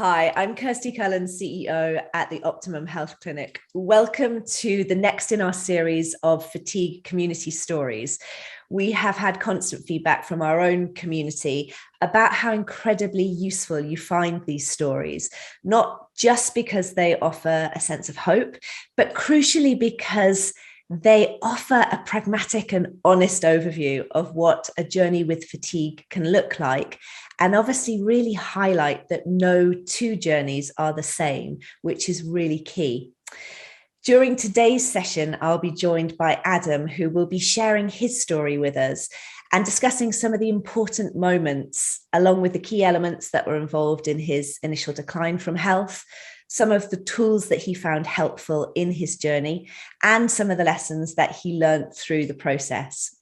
Hi, I'm Kirsty Cullen, CEO at the Optimum Health Clinic. Welcome to the next in our series of fatigue community stories. We have had constant feedback from our own community about how incredibly useful you find these stories, not just because they offer a sense of hope, but crucially because they offer a pragmatic and honest overview of what a journey with fatigue can look like, and obviously really highlight that no two journeys are the same, which is really key. During today's session, I'll be joined by Adam, who will be sharing his story with us and discussing some of the important moments, along with the key elements that were involved in his initial decline from health, some of the tools that he found helpful in his journey, and some of the lessons that he learned through the process.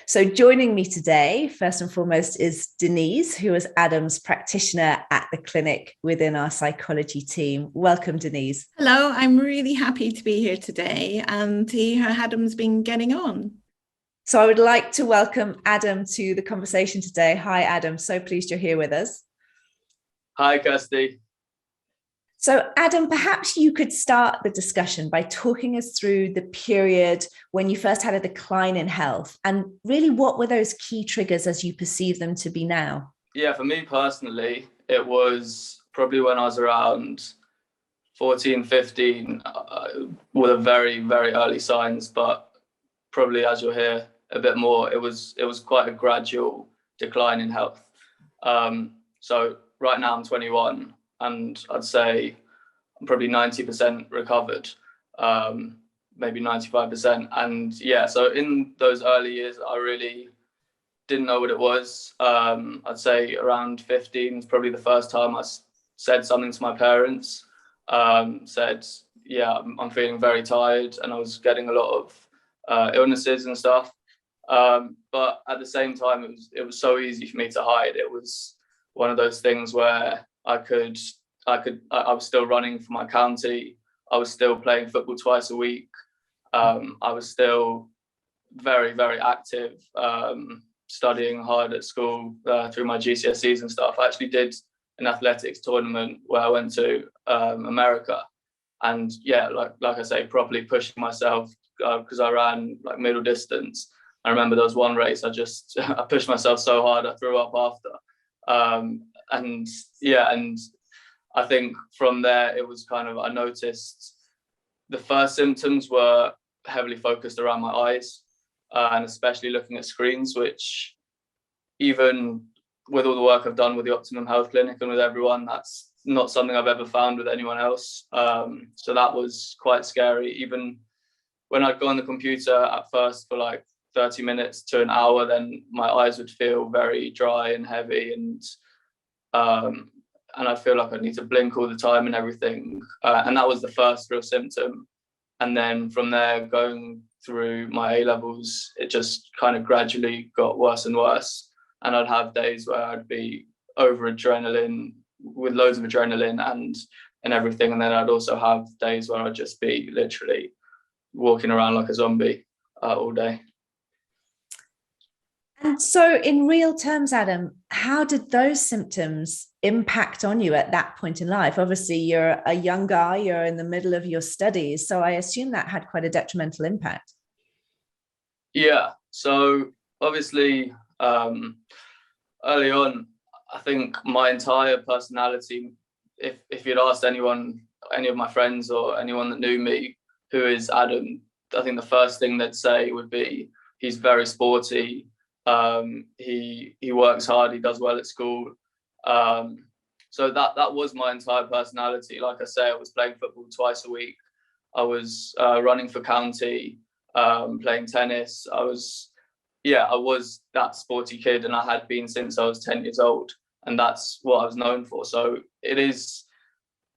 So joining me today, first and foremost, is Denise, who is Adam's practitioner at the clinic within our psychology team. Welcome, Denise. Hello, I'm really happy to be here today and see how Adam's been getting on. So I would like to welcome Adam to the conversation today. Hi, Adam. So pleased you're here with us. Hi, Kirsty. So, Adam, perhaps you could start the discussion by talking us through the period when you first had a decline in health, and really what were those key triggers as you perceive them to be now? Yeah, for me personally, it was probably when I was around 14, 15, with the very, very early signs, but probably as you'll hear a bit more, it was quite a gradual decline in health. So right now I'm 21, and I'd say I'm probably 90% recovered, maybe 95%. And yeah, so in those early years, I really didn't know what it was. I'd say around 15 is probably the first time I said something to my parents, said, yeah, I'm feeling very tired, and I was getting a lot of illnesses and stuff. But at the same time, it was so easy for me to hide. It was one of those things where I was still running for my county. I was still playing football twice a week. I was still very, very active, studying hard at school through my GCSEs and stuff. I actually did an athletics tournament where I went to America, and yeah, like I say, properly pushing myself because I ran like middle distance. I remember there was one race I pushed myself so hard I threw up after. And I think from there it was kind of, I noticed the first symptoms were heavily focused around my eyes, and especially looking at screens, which even with all the work I've done with the Optimum Health Clinic and with everyone, that's not something I've ever found with anyone else. So that was quite scary. Even when I'd go on the computer at first for like 30 minutes to an hour, then my eyes would feel very dry and heavy, and I feel like I need to blink all the time and everything. And that was the first real symptom. And then from there, going through my A-levels, it just kind of gradually got worse and worse. And I'd have days where I'd be over adrenaline, with loads of adrenaline and everything. And then I'd also have days where I'd just be literally walking around like a zombie all day. And so in real terms, Adam, how did those symptoms impact on you at that point in life? Obviously, you're a young guy, you're in the middle of your studies, so I assume that had quite a detrimental impact. Yeah, so obviously, early on, I think my entire personality, if you'd asked anyone, any of my friends or anyone that knew me, who is Adam, I think the first thing they'd say would be, he's very sporty. He works hard, he does well at school. So that was my entire personality. Like I say, I was playing football twice a week. I was running for county, playing tennis. I was that sporty kid, and I had been since I was 10 years old, and that's what I was known for. So it is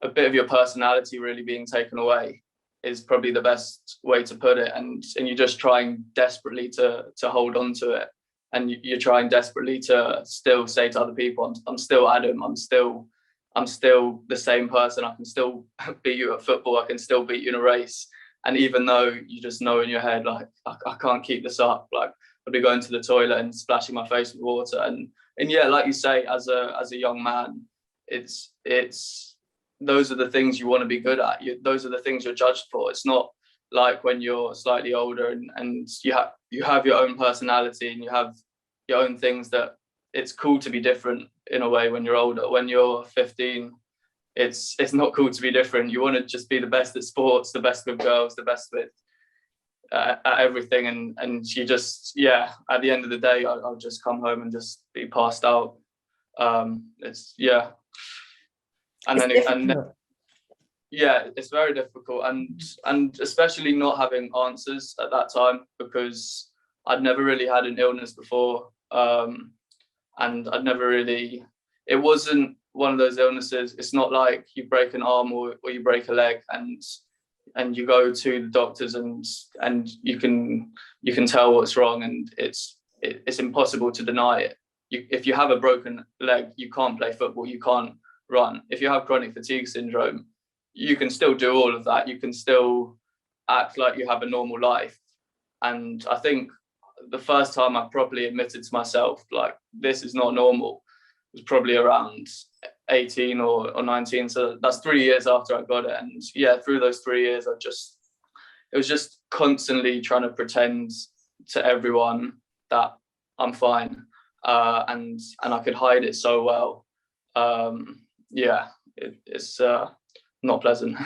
a bit of your personality really being taken away is probably the best way to put it. And you're just trying desperately to hold on to it. And you're trying desperately to still say to other people, I'm still Adam, I'm still the same person. I can still beat you at football, I can still beat you in a race. And even though you just know in your head, like, I can't keep this up, like I'd be going to the toilet and splashing my face with water. And yeah, like you say, as a young man, it's those are the things you want to be good at. Those are the things you're judged for. It's not like when you're slightly older and you have your own personality and you have your own things, that it's cool to be different in a way when you're older. When you're 15, it's not cool to be different. You want to just be the best at sports, the best with girls, the best with at everything, and you just, yeah, at the end of the day, I'll just come home and just be passed out. It's, yeah, and then yeah, it's very difficult, and especially not having answers at that time, because I'd never really had an illness before, and I'd never really, it wasn't one of those illnesses. It's not like you break an arm or you break a leg and you go to the doctors and you can tell what's wrong, and it's impossible to deny it. If you have a broken leg, you can't play football, you can't run. If you have chronic fatigue syndrome, you can still do all of that. You can still act like you have a normal life. And I think the first time I properly admitted to myself, like, this is not normal, was probably around 18 or 19. So that's 3 years after I got it. And yeah, through those 3 years, it was just constantly trying to pretend to everyone that I'm fine. And I could hide it so well. Yeah, it's not pleasant.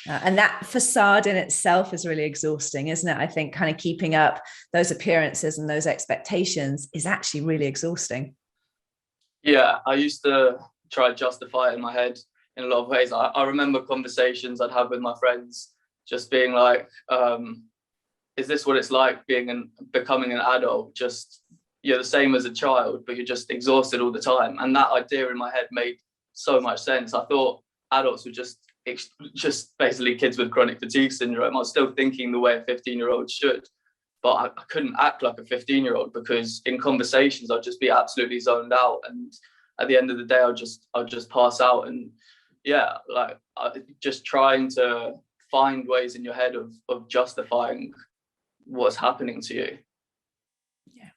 And that facade in itself is really exhausting, isn't it? I think kind of keeping up those appearances and those expectations is actually really exhausting. Yeah, I used to try to justify it in my head in a lot of ways. I remember conversations I'd have with my friends, just being like, is this what it's like becoming an adult? Just, you're the same as a child, but you're just exhausted all the time. And that idea in my head made so much sense. I thought adults were just basically kids with chronic fatigue syndrome. I was still thinking the way a 15-year-old should, but I couldn't act like a 15-year-old, because in conversations I'd just be absolutely zoned out, and at the end of the day I'll just pass out. And yeah, like, just trying to find ways in your head of justifying what's happening to you. Yeah.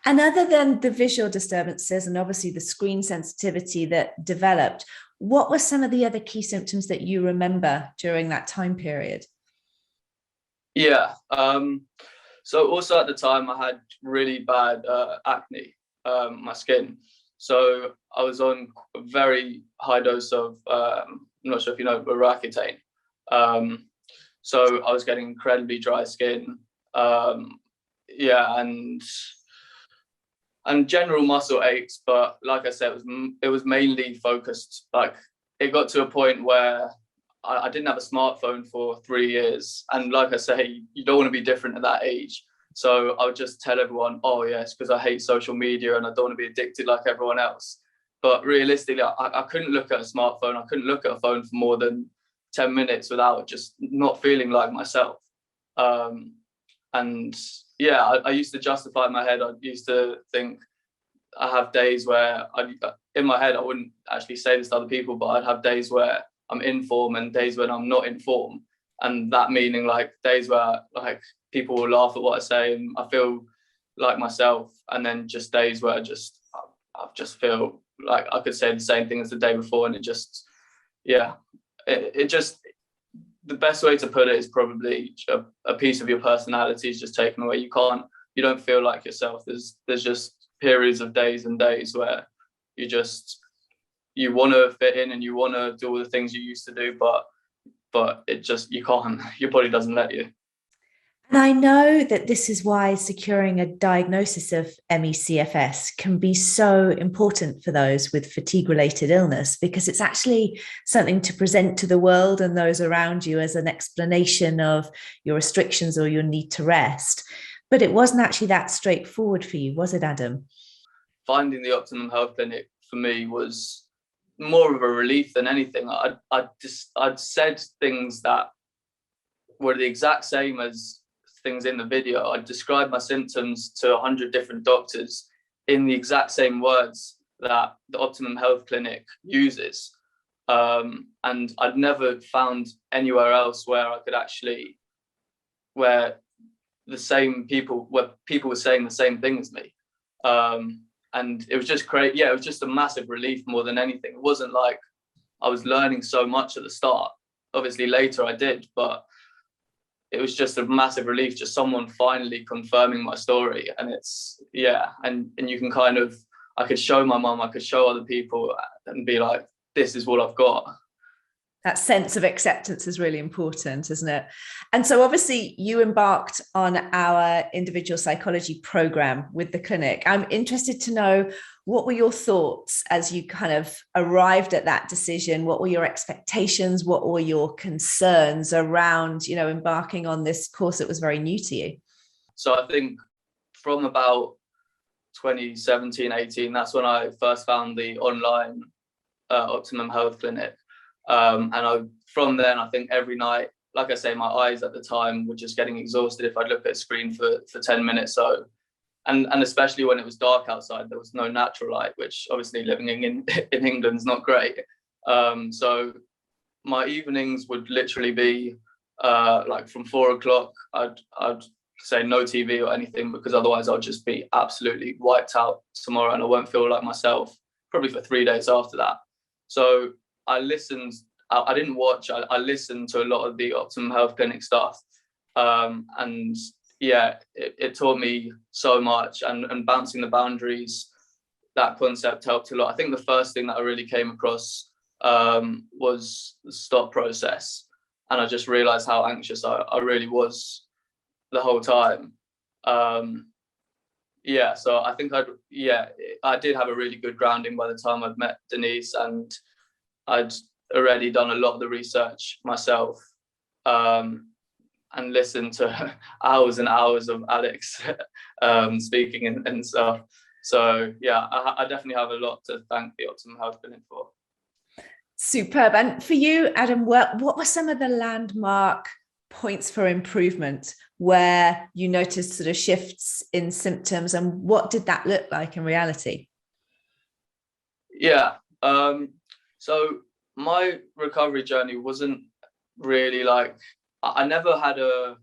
And other than the visual disturbances and obviously the screen sensitivity that developed, what were some of the other key symptoms that you remember during that time period? Yeah. So also at the time I had really bad acne, my skin. So I was on a very high dose of, I'm not sure if you know, but Roaccutane. So I was getting incredibly dry skin. Yeah, and general muscle aches, but like I said, it was mainly focused. Like, it got to a point where I didn't have a smartphone for 3 years, and like I say, you don't want to be different at that age. So I would just tell everyone, oh yes, because I hate social media and I don't want to be addicted like everyone else. But realistically, I couldn't look at a smartphone, I couldn't look at a phone for more than 10 minutes without just not feeling like myself. And yeah, I used to justify in my head. I used to think, I have days where in my head, I wouldn't actually say this to other people, but I'd have days where I'm in form and days when I'm not in form. And that meaning like days where like people will laugh at what I say and I feel like myself. And then just days where I just feel like I could say the same thing as the day before. And it just, yeah, it just, the best way to put it is probably a piece of your personality is just taken away. You don't feel like yourself. There's just periods of days and days where you want to fit in and you want to do all the things you used to do, but you can't. Your body doesn't let you. And I know that this is why securing a diagnosis of ME/CFS can be so important for those with fatigue-related illness, because it's actually something to present to the world and those around you as an explanation of your restrictions or your need to rest. But it wasn't actually that straightforward for you, was it, Adam? Finding the Optimum Health Clinic for me was more of a relief than anything. I'd said things that were the exact same as things in the video. I described my symptoms to 100 different doctors in the exact same words that the Optimum Health Clinic uses. And I'd never found anywhere else where people were saying the same thing as me. And it was just great. Yeah, it was just a massive relief more than anything. It wasn't like I was learning so much at the start. Obviously later I did, but it was just a massive relief, just someone finally confirming my story. And it's, yeah, and you can kind of, I could show my mum, I could show other people and be like, this is what I've got. That sense of acceptance is really important, isn't it? And so obviously you embarked on our individual psychology program with the clinic. I'm interested to know, what were your thoughts as you kind of arrived at that decision? What were your expectations? What were your concerns around, you know, embarking on this course that was very new to you? So I think from about 2017, 18, that's when I first found the online Optimum Health Clinic. From then, I think every night, like I say, my eyes at the time were just getting exhausted if I'd look at a screen for 10 minutes. So, and especially when it was dark outside, there was no natural light, which obviously living in England is not great. So my evenings would literally be like from 4 o'clock, I'd say no TV or anything, because otherwise I'll just be absolutely wiped out tomorrow and I won't feel like myself probably for 3 days after that. So I listened, I didn't watch, I listened to a lot of the Optimum Health Clinic stuff. And yeah, it taught me so much, and bouncing the boundaries, that concept helped a lot. I think the first thing that I really came across was the stop process. And I just realized how anxious I really was the whole time. Yeah, so I think I did have a really good grounding by the time I'd met Denise, and I'd already done a lot of the research myself, and listened to hours and hours of Alex speaking and stuff. So yeah, I definitely have a lot to thank the Optimum Health Clinic for. Superb. And for you, Adam, what were some of the landmark points for improvement where you noticed sort of shifts in symptoms, and what did that look like in reality? Yeah, so my recovery journey wasn't really like, I never had a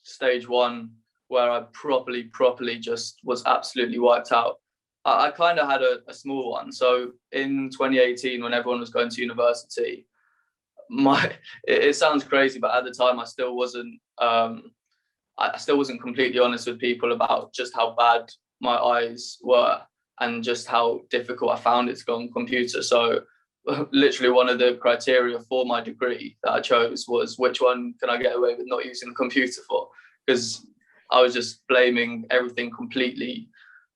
stage 1 where I properly just was absolutely wiped out. I kind of had a small one. So in 2018, when everyone was going to university, it sounds crazy, but at the time I still wasn't completely honest with people about just how bad my eyes were and just how difficult I found it to go on computer. So literally one of the criteria for my degree that I chose was, which one can I get away with not using the computer for? Because I was just blaming everything completely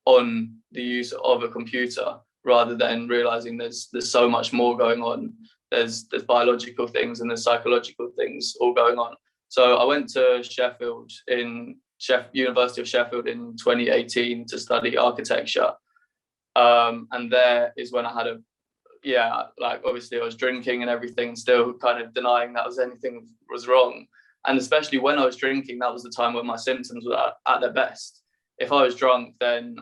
on the use of a computer, rather than realizing there's so much more going on. There's biological things and there's psychological things all going on. So I went to Sheffield, University of Sheffield in 2018 to study architecture. And there is when I had obviously I was drinking and everything, still kind of denying that anything was wrong. And especially when I was drinking, that was the time when my symptoms were at their best. If I was drunk, then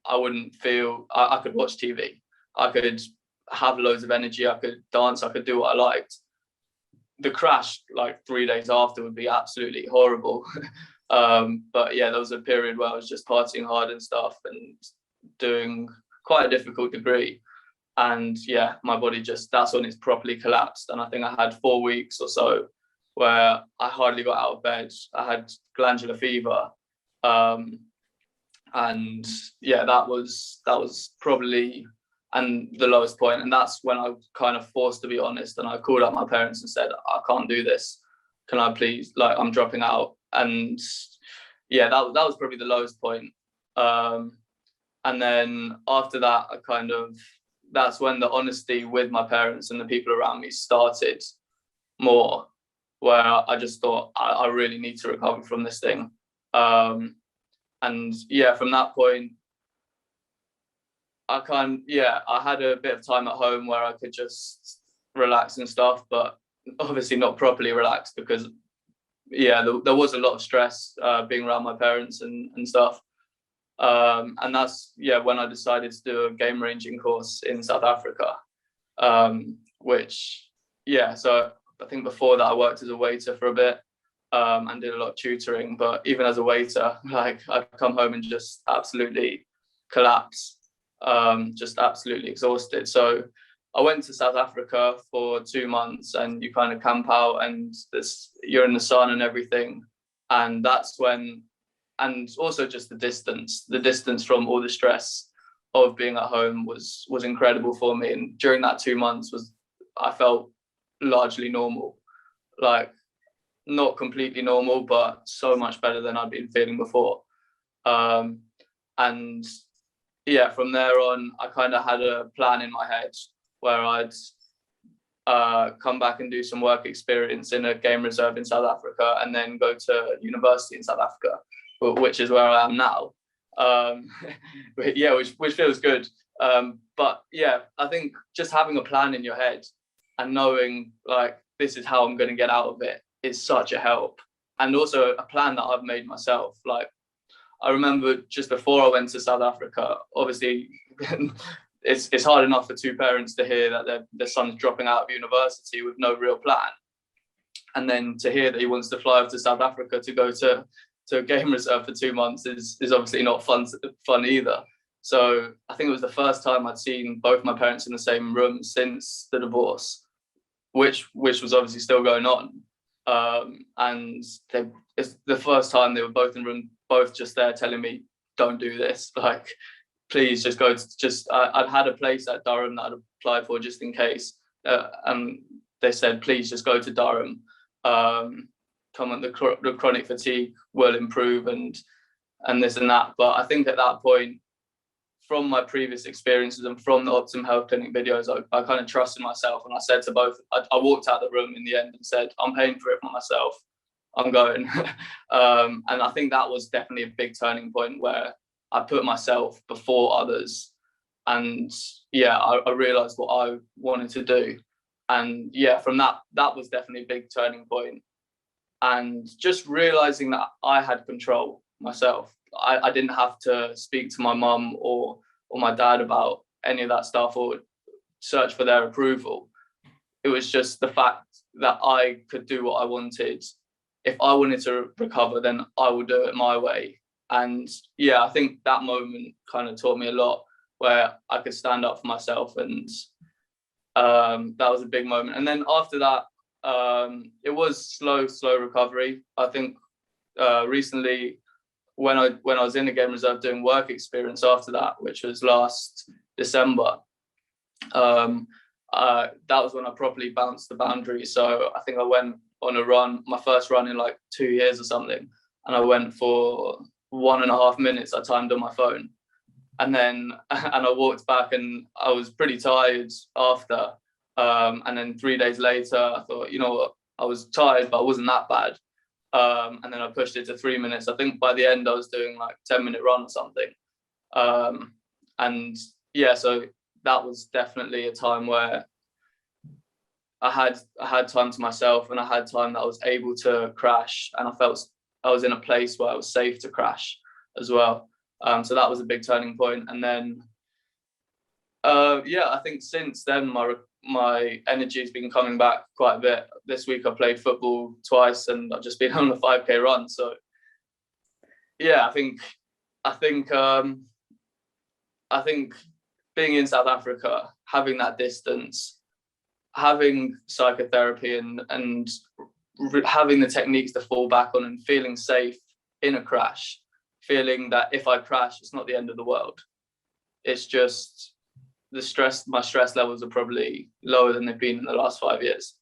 I wouldn't feel, I could watch TV. I could have loads of energy. I could dance. I could do what I liked. The crash, like 3 days after, would be absolutely horrible. But yeah, there was a period where I was just partying hard and stuff and doing quite a difficult degree. And yeah, my body that's when it's properly collapsed. And I think I had 4 weeks or so where I hardly got out of bed. I had glandular fever. And yeah, that was probably the lowest point. And that's when I was kind of forced to be honest. And I called up my parents and said, I can't do this. Can I please, I'm dropping out. And yeah, that was probably the lowest point. And then after that, that's when the honesty with my parents and the people around me started more, where I just thought, I really need to recover from this thing. And yeah, from that point, I had a bit of time at home where I could just relax and stuff, but obviously not properly relax, because yeah, there was a lot of stress being around my parents and stuff. And that's when I decided to do a game ranging course in South Africa, so I think before that I worked as a waiter for a bit, and did a lot of tutoring. But even as a waiter, I'd come home and just absolutely collapse, just absolutely exhausted. So I went to South Africa for 2 months, and you kind of camp out, and you're in the sun and everything. And that's when, and also just the distance from all the stress of being at home was incredible for me. And during that 2 months I felt largely normal, like not completely normal, but so much better than I'd been feeling before. And yeah, from there on, I kind of had a plan in my head where I'd come back and do some work experience in a game reserve in South Africa, and then go to university in South Africa, which is where I am now. Yeah, which feels good. But yeah, I think just having a plan in your head and knowing like this is how I'm going to get out of it is such a help. And also a plan that I've made myself. Like, I remember just before I went to South Africa, obviously it's hard enough for two parents to hear that their son's dropping out of university with no real plan. And then to hear that he wants to fly over to South Africa to go to a game reserve for 2 months is obviously not fun either. So I think it was the first time I'd seen both my parents in the same room since the divorce, which was obviously still going on. And it's the first time they were both in the room, both just there telling me, don't do this. Like, please just go to I'd had a place at Durham that I'd applied for just in case. And they said, please just go to Durham. Come on, the chronic fatigue will improve and this and that. But I think at that point, from my previous experiences and from the Optimum Health Clinic videos, I kind of trusted myself, and I said to both, I walked out the room in the end and said, I'm paying for it for myself, I'm going. And I think that was definitely a big turning point where I put myself before others. And yeah, I realized what I wanted to do. And yeah, from that was definitely a big turning point. And just realizing that I had control myself. I didn't have to speak to my mum or my dad about any of that stuff or search for their approval. It was just the fact that I could do what I wanted. If I wanted to recover, then I would do it my way. And yeah, I think that moment kind of taught me a lot, where I could stand up for myself, and that was a big moment. And then after that, it was slow recovery. I think recently, when I was in the game reserve doing work experience after that, which was last December, that was when I properly bounced the boundary. So I think I went on a run, my first run in like 2 years or something, and I went for 1.5 minutes. I timed on my phone, and I walked back, and I was pretty tired after. And then 3 days later, I thought, you know what, I was tired, but I wasn't that bad. And then I pushed it to 3 minutes. I think by the end I was doing like 10-minute run or something. And yeah, so that was definitely a time where I had time to myself, and I had time that I was able to crash, and I felt I was in a place where I was safe to crash as well. So that was a big turning point. And then yeah, I think since then my energy has been coming back quite a bit. This week I played football twice, and I've just been on a 5K run. So yeah, I think being in South Africa, having that distance, having psychotherapy, and having the techniques to fall back on, and feeling safe in a crash, feeling that if I crash, it's not the end of the world. It's just my stress levels are probably lower than they've been in the last 5 years.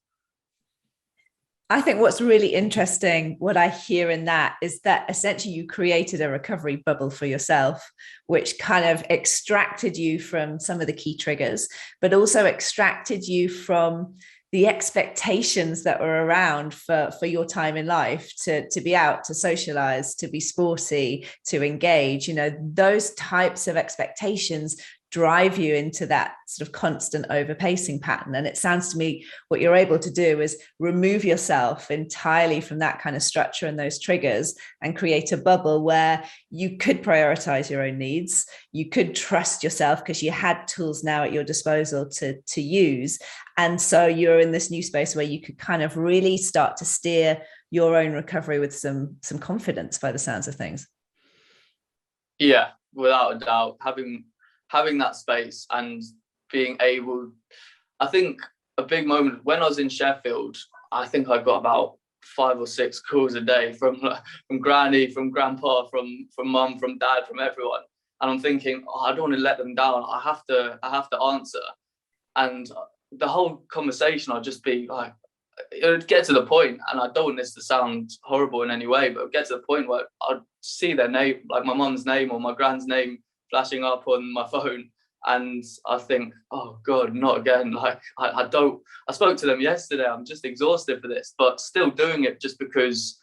I think what's really interesting, what I hear in that, is that essentially you created a recovery bubble for yourself, which kind of extracted you from some of the key triggers, but also extracted you from the expectations that were around for your time in life, to be out, to socialize, to be sporty, to engage. You know, those types of expectations drive you into that sort of constant overpacing pattern. And it sounds to me what you're able to do is remove yourself entirely from that kind of structure and those triggers, and create a bubble where you could prioritize your own needs. You could trust yourself because you had tools now at your disposal to use. And so you're in this new space where you could kind of really start to steer your own recovery with some confidence, by the sounds of things. Yeah, without a doubt, having that space and being able, I think a big moment when I was in Sheffield, I think I got about 5 or 6 calls a day from granny, from grandpa, from mum, from dad, from everyone. And I'm thinking, oh, I don't want to let them down. I have to answer. And the whole conversation, I'd just be like, it would get to the point, and I don't want this to sound horrible in any way, but it would get to the point where I'd see their name, like my mum's name or my grand's name, flashing up on my phone, and I think, oh God, not again. Like I spoke to them yesterday. I'm just exhausted for this, but still doing it just because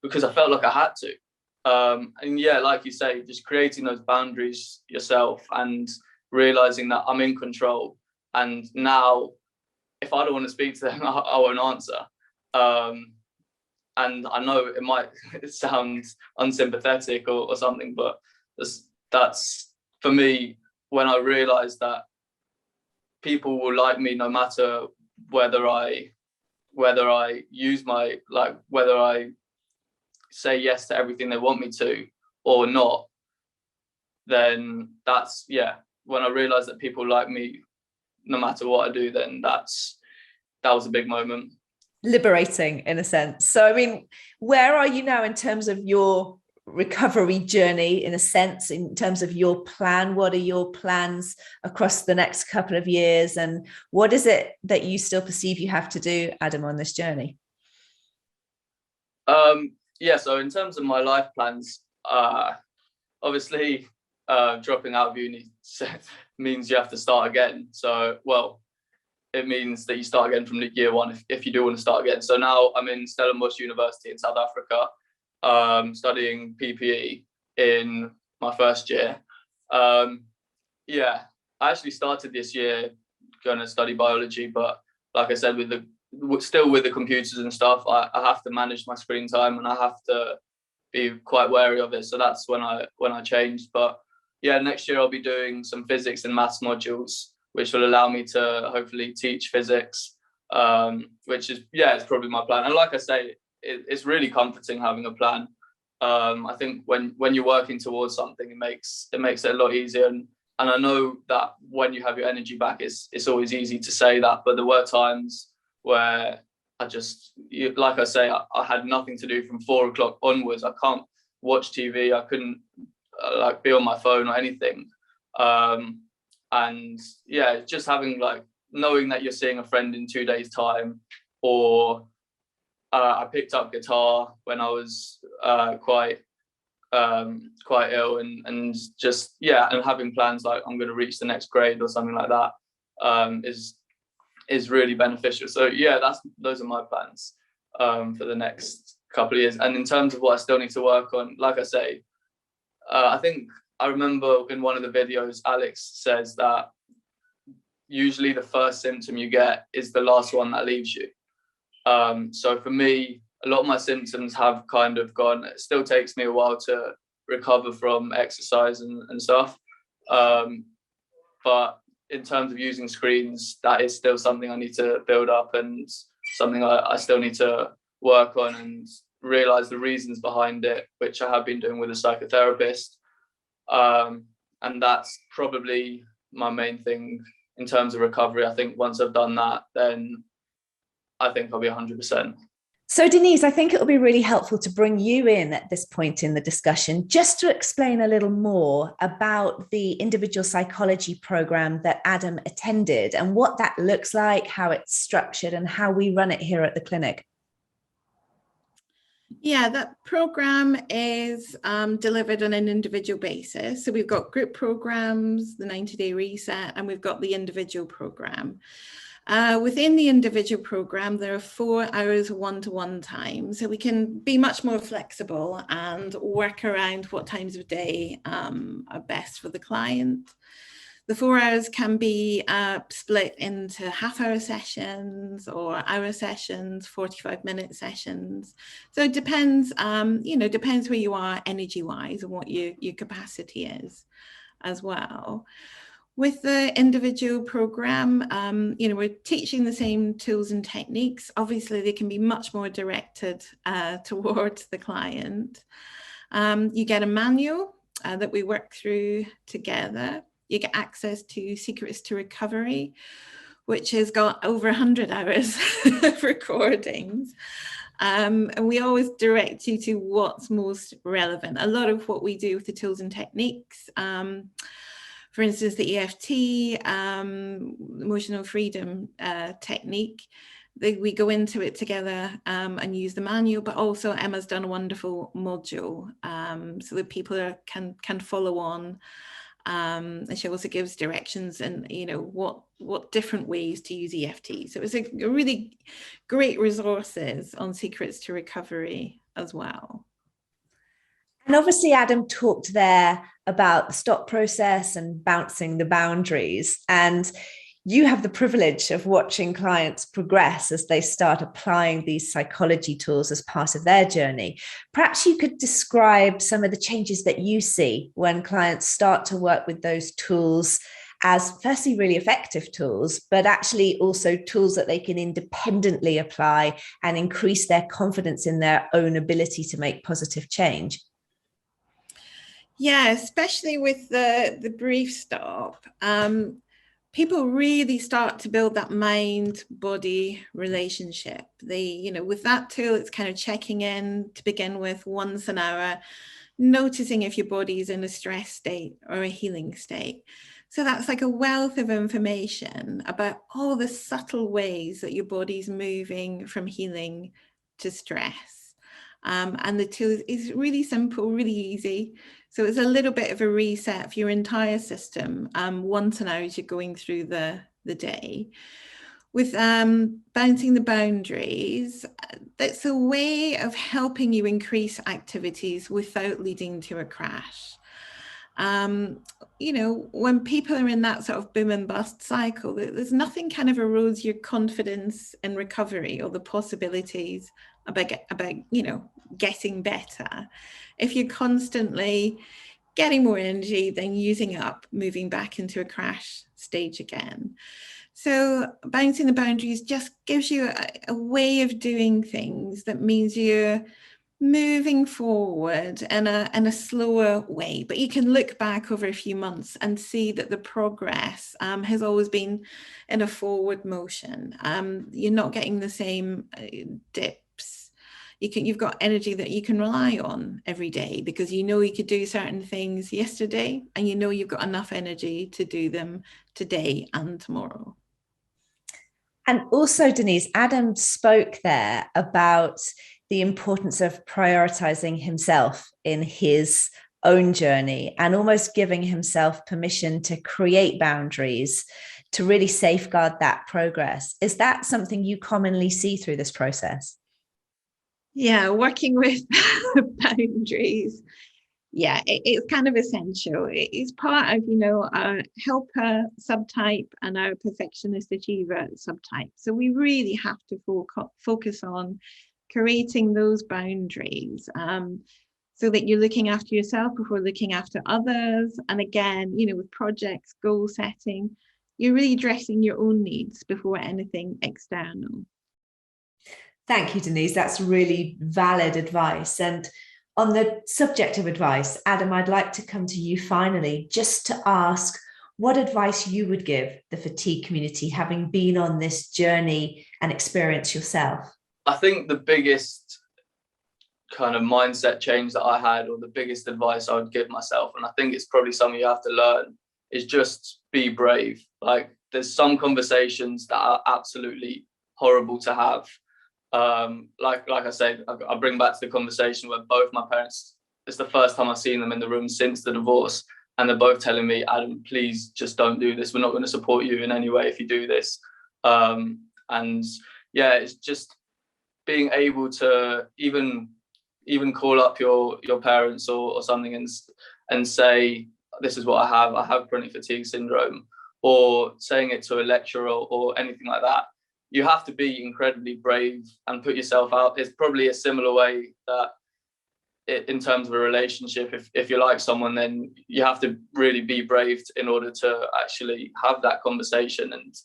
I felt like I had to. And yeah, like you say, just creating those boundaries yourself and realizing that I'm in control. And now, if I don't want to speak to them, I won't answer. And I know it might sound unsympathetic or something, but that's for me, when I realized that people will like me no matter whether I use my, like, whether I say yes to everything they want me to or not, then that's, yeah, when I realized that people like me no matter what I do, then that was a big moment. Liberating in a sense. So, I mean, where are you now in terms of your recovery journey, in a sense, in terms of your plan? What are your plans across the next couple of years? And what is it that you still perceive you have to do, Adam, on this journey? Yeah, so in terms of my life plans, obviously dropping out of uni means you have to start again. So, well, it means that you start again from year one if you do want to start again. So now I'm in Stellenbosch University in South Africa, studying PPE in my first year. Yeah, I actually started this year going to study biology, but like I said, still with the computers and stuff, I have to manage my screen time and I have to be quite wary of it. So that's when I changed. But yeah, next year I'll be doing some physics and maths modules, which will allow me to hopefully teach physics, which is, yeah, it's probably my plan. And like I say, it's really comforting having a plan. I think when you're working towards something, it makes it a lot easier. And I know that when you have your energy back, it's always easy to say that, but there were times where like I say, I had nothing to do from 4 o'clock onwards. I can't watch TV. I couldn't be on my phone or anything. And yeah, just having, like, knowing that you're seeing a friend in 2 days' time, or I picked up guitar when I was quite ill, and just, yeah, and having plans like I'm going to reach the next grade or something like that is really beneficial. So yeah, those are my plans for the next couple of years. And in terms of what I still need to work on, like I say, I think I remember in one of the videos, Alex says that usually the first symptom you get is the last one that leaves you. So for me, a lot of my symptoms have kind of gone. It still takes me a while to recover from exercise and stuff. But in terms of using screens, that is still something I need to build up, and something I still need to work on and realize the reasons behind it, which I have been doing with a psychotherapist. And that's probably my main thing in terms of recovery. I think once I've done that, then I think I'll be 100%. So Denise, I think it'll be really helpful to bring you in at this point in the discussion, just to explain a little more about the individual psychology program that Adam attended and what that looks like, how it's structured, and how we run it here at the clinic. Yeah, that program is delivered on an individual basis. So we've got group programs, the 90-day reset, and we've got the individual program. Within the individual program, there are 4 hours one-to-one time, so we can be much more flexible and work around what times of day are best for the client. The 4 hours can be split into half-hour sessions or hour sessions, 45-minute sessions. So it depends, depends where you are energy-wise and what your capacity is as well. With the individual program, we're teaching the same tools and techniques. Obviously, they can be much more directed towards the client. You get a manual that we work through together. You get access to Secrets to Recovery, which has got over 100 hours of recordings. And we always direct you to what's most relevant. A lot of what we do with the tools and techniques, for instance, the EFT, emotional freedom technique, we go into it together and use the manual, but also Emma's done a wonderful module so that people can follow on. And she also gives directions and, you know, what different ways to use EFT. So it's a really great resources on secrets to recovery as well. And obviously Adam talked there about the stop process and bouncing the boundaries. And you have the privilege of watching clients progress as they start applying these psychology tools as part of their journey. Perhaps you could describe some of the changes that you see when clients start to work with those tools as firstly really effective tools, but actually also tools that they can independently apply and increase their confidence in their own ability to make positive change. Yeah, especially with the brief stop. People really start to build that mind-body relationship. With that tool, it's kind of checking in to begin with once an hour, noticing if your body is in a stress state or a healing state. So that's like a wealth of information about all the subtle ways that your body's moving from healing to stress. And the tool is really simple, really easy. So it's a little bit of a reset for your entire system once an hour as you're going through the day. With bouncing the boundaries, that's a way of helping you increase activities without leading to a crash. When people are in that sort of boom and bust cycle, there's nothing kind of erodes your confidence in recovery or the possibilities about getting better if you're constantly getting more energy, then using up, moving back into a crash stage again. So bouncing the boundaries just gives you a way of doing things that means you're moving forward in a slower way, but you can look back over a few months and see that the progress has always been in a forward motion. You're not getting the same dips. You've got energy that you can rely on every day because you know you could do certain things yesterday and you know you've got enough energy to do them today and tomorrow. And also, Denise, Adam spoke there about the importance of prioritizing himself in his own journey and almost giving himself permission to create boundaries to really safeguard that progress. Is that something you commonly see through this process? Yeah, working with boundaries. Yeah, it's kind of essential. It's part of, our helper subtype and our perfectionist achiever subtype. So we really have to focus on creating those boundaries so that you're looking after yourself before looking after others. And again, with projects, goal setting, you're really addressing your own needs before anything external. Thank you, Denise. That's really valid advice. And on the subject of advice, Adam, I'd like to come to you finally, just to ask what advice you would give the fatigue community, having been on this journey and experience yourself. I think the biggest kind of mindset change that I had, or the biggest advice I would give myself, and I think it's probably something you have to learn, is just be brave. Like, there's some conversations that are absolutely horrible to have. Like I said, I bring back to the conversation where both my parents, it's the first time I've seen them in the room since the divorce, and they're both telling me, Adam, please just don't do this. We're not going to support you in any way if you do this. And yeah, it's just being able to even call up your parents or something and say, this is what I have chronic fatigue syndrome, or saying it to a lecturer or anything like that. You have to be incredibly brave and put yourself out. It's probably a similar way that in terms of a relationship, if you like someone, then you have to really be brave in order to actually have that conversation. And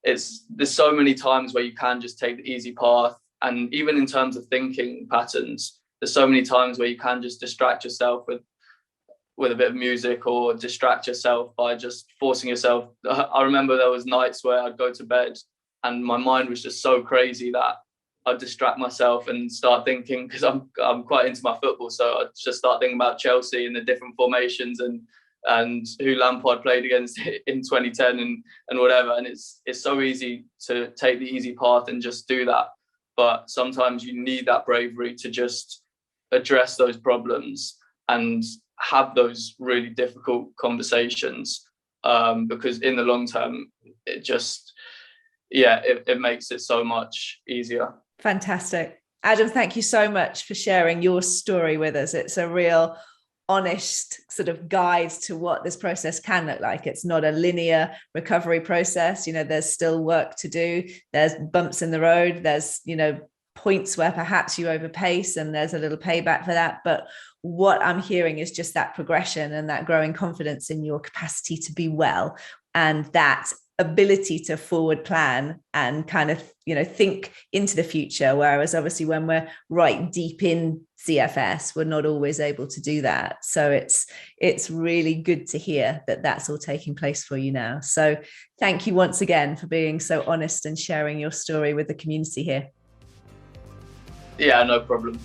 there's so many times where you can just take the easy path. And even in terms of thinking patterns, there's so many times where you can just distract yourself with with a bit of music, or distract yourself by just forcing yourself. I remember there was nights where I'd go to bed and my mind was just so crazy that I'd distract myself and start thinking, because I'm quite into my football, so I'd just start thinking about Chelsea and the different formations and who Lampard played against in 2010 and whatever. And it's so easy to take the easy path and just do that. But sometimes you need that bravery to just address those problems and have those really difficult conversations, because in the long term, it just, it makes it so much easier. Fantastic. Adam, thank you so much for sharing your story with us. It's a real honest sort of guide to what this process can look like. It's not a linear recovery process. There's still work to do. There's bumps in the road. There's, points where perhaps you overpace and there's a little payback for that. But what I'm hearing is just that progression and that growing confidence in your capacity to be well, and that ability to forward plan and kind of, think into the future. Whereas obviously when we're right deep in CFS, we're not always able to do that. So it's really good to hear that that's all taking place for you now. So thank you once again for being so honest and sharing your story with the community here. Yeah, no problem.